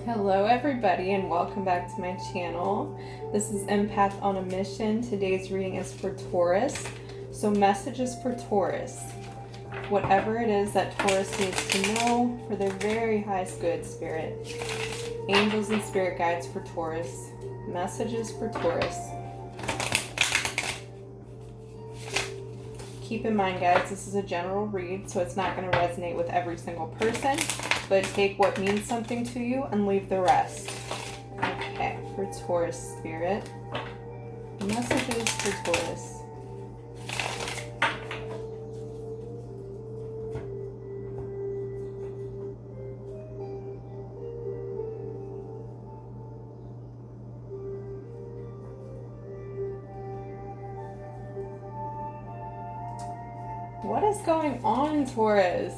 Hello everybody and welcome back to my channel. This is Empath on a Mission. Today's reading is for Taurus. So messages for Taurus. Whatever it is that Taurus needs to know for their very highest good, Spirit. Angels and Spirit guides for Taurus. Messages for Taurus. Keep in mind, guys, this is a general read, so it's not going to resonate with every single person, but take what means something to you and leave the rest. Okay, for Taurus, Spirit. Messages for Taurus. What is going on, Taurus?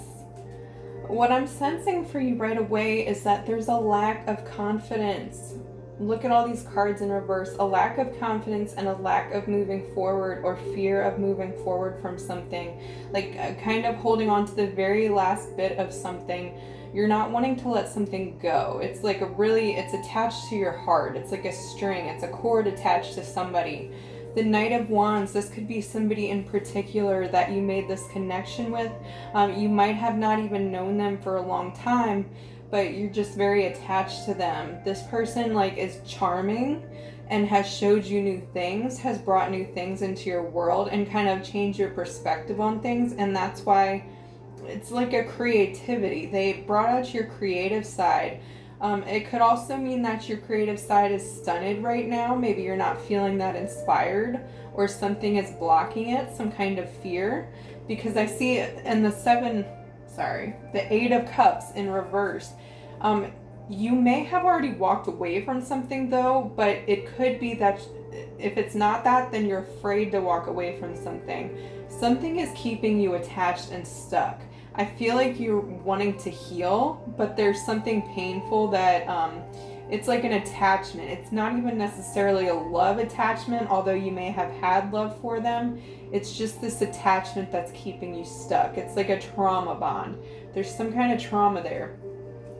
What I'm sensing for you right away is that there's a lack of confidence. Look at all these cards in reverse. A lack of confidence and a lack of moving forward, or fear of moving forward from something. Like kind of holding on to the very last bit of something. You're not wanting to let something go. It's like it's attached to your heart. It's like a string. It's a cord attached to somebody. The Knight of Wands, this could be somebody in particular that you made this connection with. You might have not even known them for a long time, but you're just very attached to them. This person is charming and has showed you new things, has brought new things into your world and kind of changed your perspective on things. And that's why it's like a creativity. They brought out your creative side. It could also mean that your creative side is stunted right now. Maybe you're not feeling that inspired, or something is blocking it, some kind of fear. Because I see it in the Eight of Cups in reverse. You may have already walked away from something though, but it could be that if it's not that, then you're afraid to walk away from something. Something is keeping you attached and stuck. I feel like you're wanting to heal, but there's something painful that it's like an attachment. It's not even necessarily a love attachment, although you may have had love for them. It's just this attachment that's keeping you stuck. It's like a trauma bond. There's some kind of trauma there.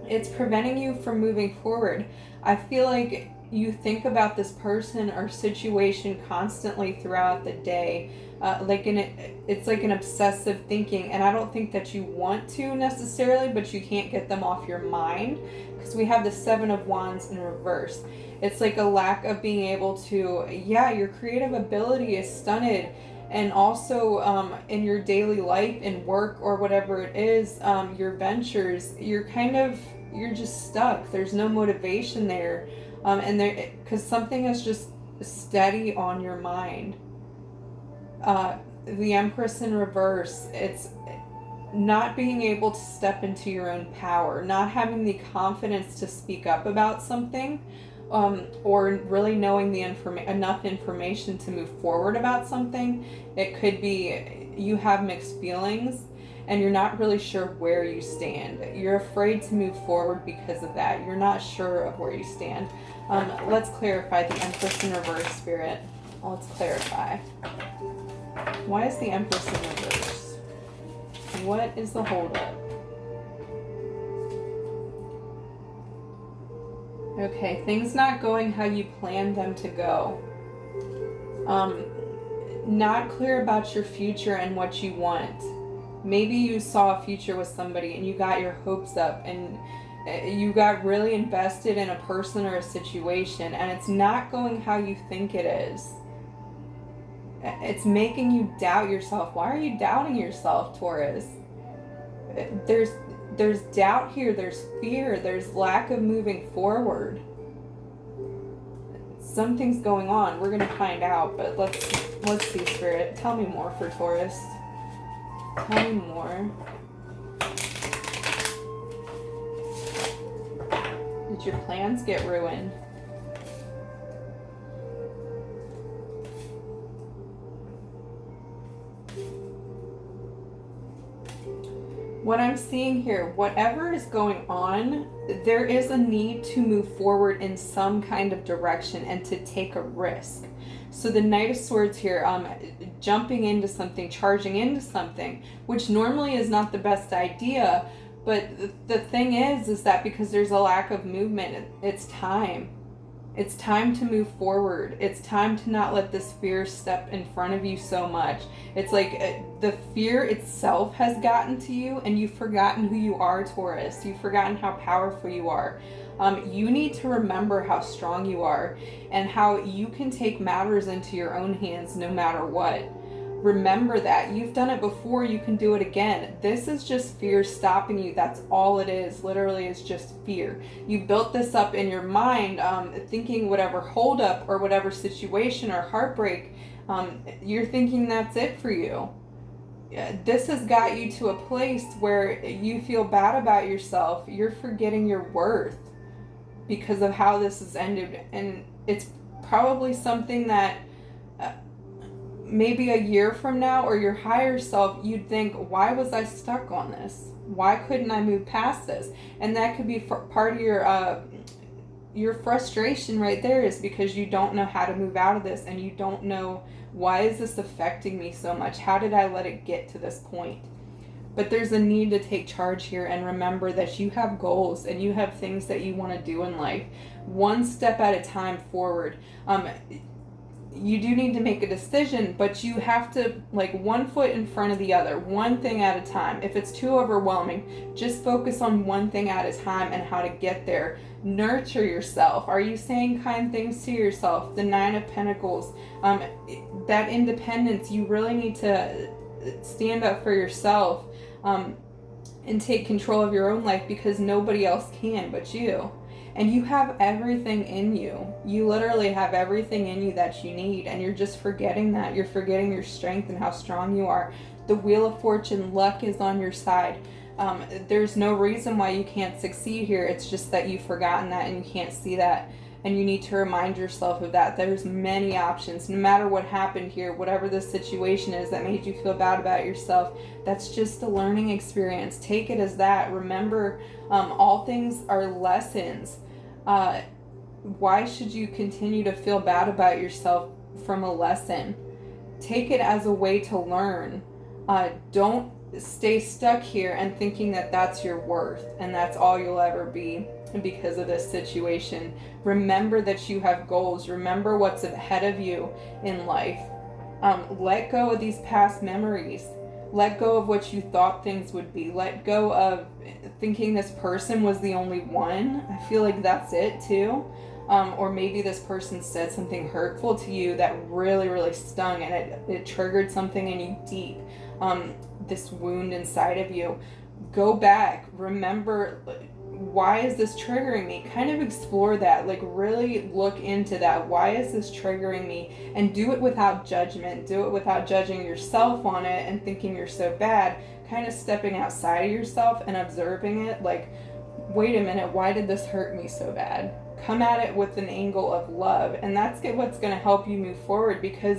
It's preventing you from moving forward. I feel like you think about this person or situation constantly throughout the day. It's like an obsessive thinking, and I don't think that you want to necessarily, but you can't get them off your mind because we have the Seven of Wands in reverse. It's like a lack of being able to, your creative ability is stunted, and also in your daily life, in work or whatever it is, your ventures, you're just stuck. There's no motivation there, because something is just steady on your mind. The Empress in reverse, it's not being able to step into your own power, not having the confidence to speak up about something, or really knowing enough information to move forward about something. It could be you have mixed feelings and you're not really sure where you stand. You're afraid to move forward because of that. You're not sure of where you stand. Let's clarify the Empress in reverse, Spirit. Let's clarify. Why is the Empress in reverse? What is the holdup? Okay, things not going how you planned them to go. Not clear about your future and what you want. Maybe you saw a future with somebody and you got your hopes up and you got really invested in a person or a situation, and it's not going how you think it is. It's making you doubt yourself. Why are you doubting yourself, Taurus? There's doubt here, there's fear, there's lack of moving forward. Something's going on. We're going to find out, but let's see, Spirit. Tell me more for Taurus. Tell me more. Did your plans get ruined? What I'm seeing here, whatever is going on, there is a need to move forward in some kind of direction and to take a risk. So the Knight of Swords here, jumping into something, charging into something, which normally is not the best idea, But the thing is that because there's a lack of movement, it's time. It's time to move forward. It's time to not let this fear step in front of you so much. It's like the fear itself has gotten to you, and you've forgotten who you are, Taurus. You've forgotten how powerful you are. You need to remember how strong you are and how you can take matters into your own hands no matter what. Remember that. You've done it before, you can do it again. This is just fear stopping you. That's all it is. Literally, it's just fear. You built this up in your mind, thinking whatever holdup or whatever situation or heartbreak, you're thinking that's it for you. This has got you to a place where you feel bad about yourself. You're forgetting your worth because of how this has ended. And it's probably something that maybe a year from now or your higher self, you'd think, why was I stuck on this? Why couldn't I move past this? And that could be part of your frustration right there, is because you don't know how to move out of this, and you don't know, why is this affecting me so much? How did I let it get to this point? But there's a need to take charge here and remember that you have goals and you have things that you want to do in life. One step at a time forward. You do need to make a decision, but you have to, like, one foot in front of the other, one thing at a time. If it's too overwhelming, just focus on one thing at a time and how to get there. Nurture yourself. Are you saying kind things to yourself? The Nine of Pentacles, that independence, you really need to stand up for yourself and take control of your own life, because nobody else can but you. And you have everything in you. You literally have everything in you that you need, and you're just forgetting that. You're forgetting your strength and how strong you are. The Wheel of Fortune, luck is on your side. There's no reason why you can't succeed here. It's just that you've forgotten that and you can't see that. And you need to remind yourself of that. There's many options. No matter what happened here, whatever the situation is that made you feel bad about yourself, that's just a learning experience. Take it as that. Remember, all things are lessons. Why should you continue to feel bad about yourself from a lesson? Take it as a way to learn. Don't stay stuck here and thinking that that's your worth and that's all you'll ever be because of this situation. Remember that you have goals. Remember what's ahead of you in life. Let go of these past memories. Let go of what you thought things would be. Let go of thinking this person was the only one. I feel like that's it too. Or maybe this person said something hurtful to you that really, really stung, and it triggered something in you deep. This wound inside of you. Go back. Remember, why is this triggering me? Kind of explore that. Like, really look into that. Why is this triggering me? And do it without judgment. Do it without judging yourself on it and thinking you're so bad. Kind of stepping outside of yourself and observing it. Like, wait a minute, why did this hurt me so bad? Come at it with an angle of love. And that's what's going to help you move forward, because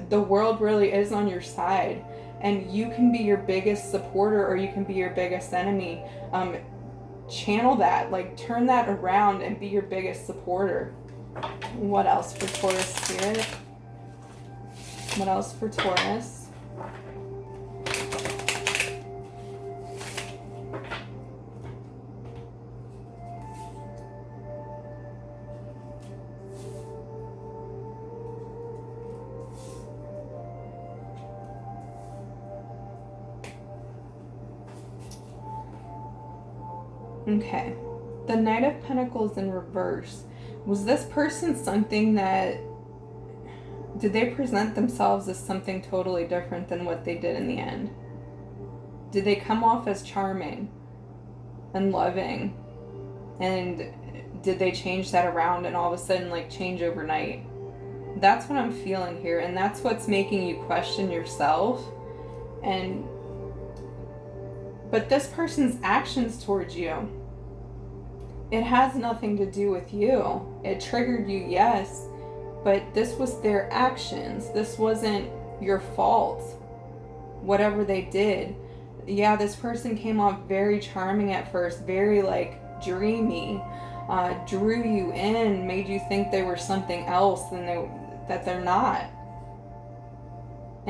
the world really is on your side. And you can be your biggest supporter, or you can be your biggest enemy. Channel that, like, turn that around and be your biggest supporter. What else for Taurus Spirit? What else for Taurus? Okay, the Knight of Pentacles in reverse. Was this person something that, did they present themselves as something totally different than what they did in the end? Did they come off as charming and loving? And did they change that around and all of a sudden, like, change overnight? That's what I'm feeling here, and that's what's making you question yourself. But this person's actions towards you, it has nothing to do with you. It triggered you, yes, but this was their actions. This wasn't your fault, whatever they did. Yeah, this person came off very charming at first, very, like, dreamy, drew you in, made you think they were something else than that they're not.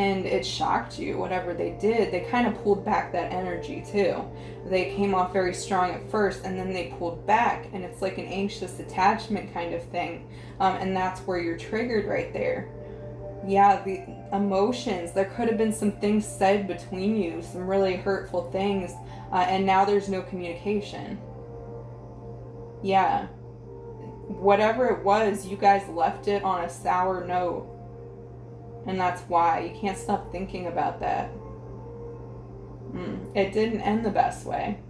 and it shocked you, whatever they did. They kind of pulled back that energy too. They came off very strong at first, and then they pulled back, and it's like an anxious attachment kind of thing. And that's where you're triggered right there. Yeah, the emotions, there could have been some things said between you, some really hurtful things, and now there's no communication. Yeah. Whatever it was, you guys left it on a sour note. And that's why. You can't stop thinking about that. It didn't end the best way.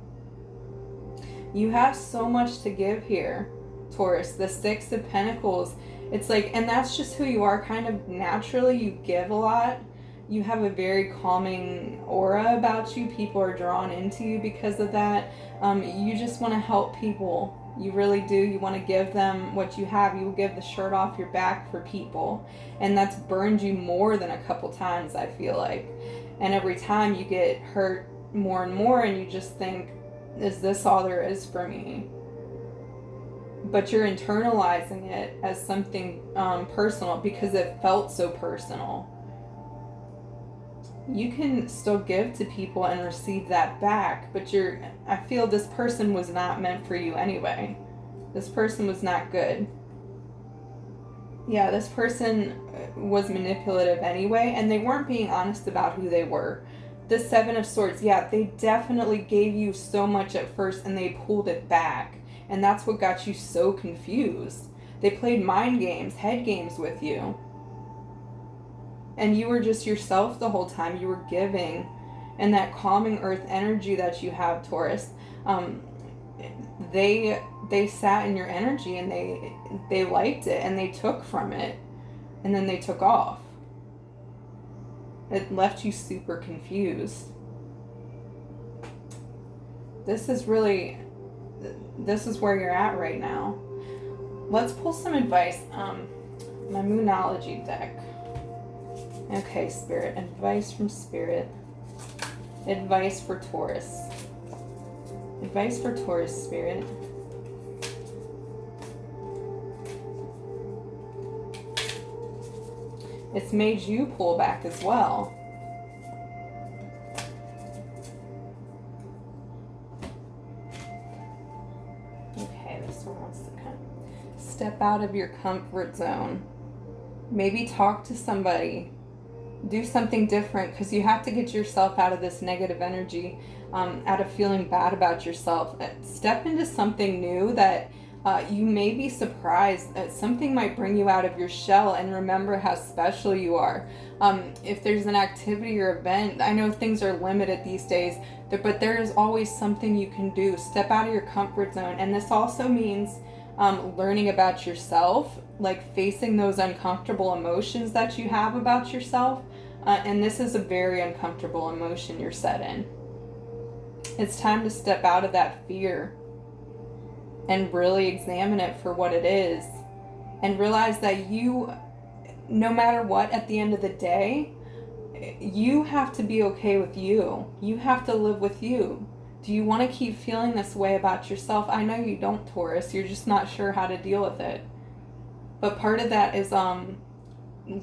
You have so much to give here, Taurus. The Six of Pentacles. It's like, and that's just who you are kind of naturally. You give a lot. You have a very calming aura about you. People are drawn into you because of that. You just want to help people. You really do. You want to give them what you have. You will give the shirt off your back for people. And that's burned you more than a couple times, I feel like. And every time you get hurt more and more, and you just think, is this all there is for me? But you're internalizing it as something personal because it felt so personal. You can still give to people and receive that back, but I feel this person was not meant for you anyway. This person was not good. Yeah, this person was manipulative anyway, and they weren't being honest about who they were. The Seven of Swords, yeah, they definitely gave you so much at first, and they pulled it back. And that's what got you so confused. They played mind games, head games with you. And you were just yourself the whole time. You were giving. And that calming earth energy that you have, Taurus, they sat in your energy, and they liked it, and they took from it, and then they took off. It left you super confused. This is where you're at right now. Let's pull some advice. My Moonology deck. Okay, Spirit. Advice from Spirit. Advice for Taurus. Advice for Taurus, Spirit. It's made you pull back as well. Okay, this one wants to kind of step out of your comfort zone. Maybe talk to somebody. Do something different, because you have to get yourself out of this negative energy, out of feeling bad about yourself. Step into something new that you may be surprised. Something might bring you out of your shell, and remember how special you are. If there's an activity or event, I know things are limited these days, but there is always something you can do. Step out of your comfort zone. And this also means learning about yourself, like facing those uncomfortable emotions that you have about yourself. And this is a very uncomfortable emotion you're set in. It's time to step out of that fear and really examine it for what it is, and realize that you, no matter what, at the end of the day, you have to be okay with you. You have to live with you. Do you want to keep feeling this way about yourself? I know you don't, Taurus. You're just not sure how to deal with it. But part of that is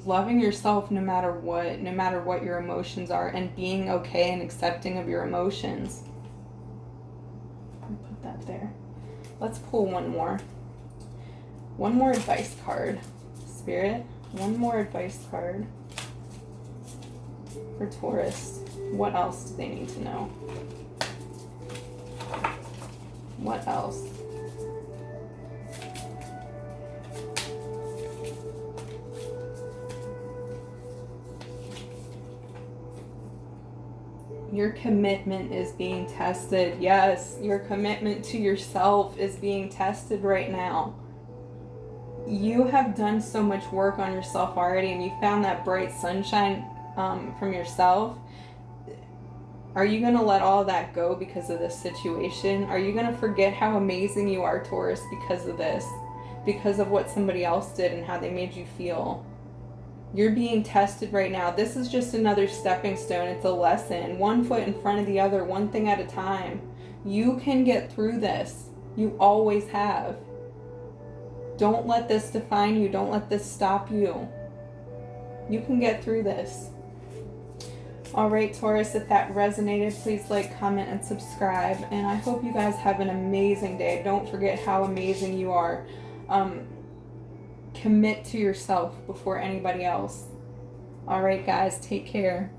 loving yourself no matter what your emotions are, and being okay and accepting of your emotions. I'll put that there. Let's pull one more. One more advice card. Spirit, one more advice card for Taurus. What else do they need to know? What else? Your commitment is being tested. Yes, your commitment to yourself is being tested right now. You have done so much work on yourself already, and you found that bright sunshine from yourself. Are you going to let all that go because of this situation? Are you going to forget how amazing you are, Taurus, because of this? Because of what somebody else did and how they made you feel? You're being tested right now. This is just another stepping stone. It's a lesson. One foot in front of the other, one thing at a time. You can get through this. You always have. Don't let this define you. Don't let this stop you. You can get through this. All right, Taurus, if that resonated, please like, comment, and subscribe. And I hope you guys have an amazing day. Don't forget how amazing you are. Commit to yourself before anybody else. All right, guys, take care.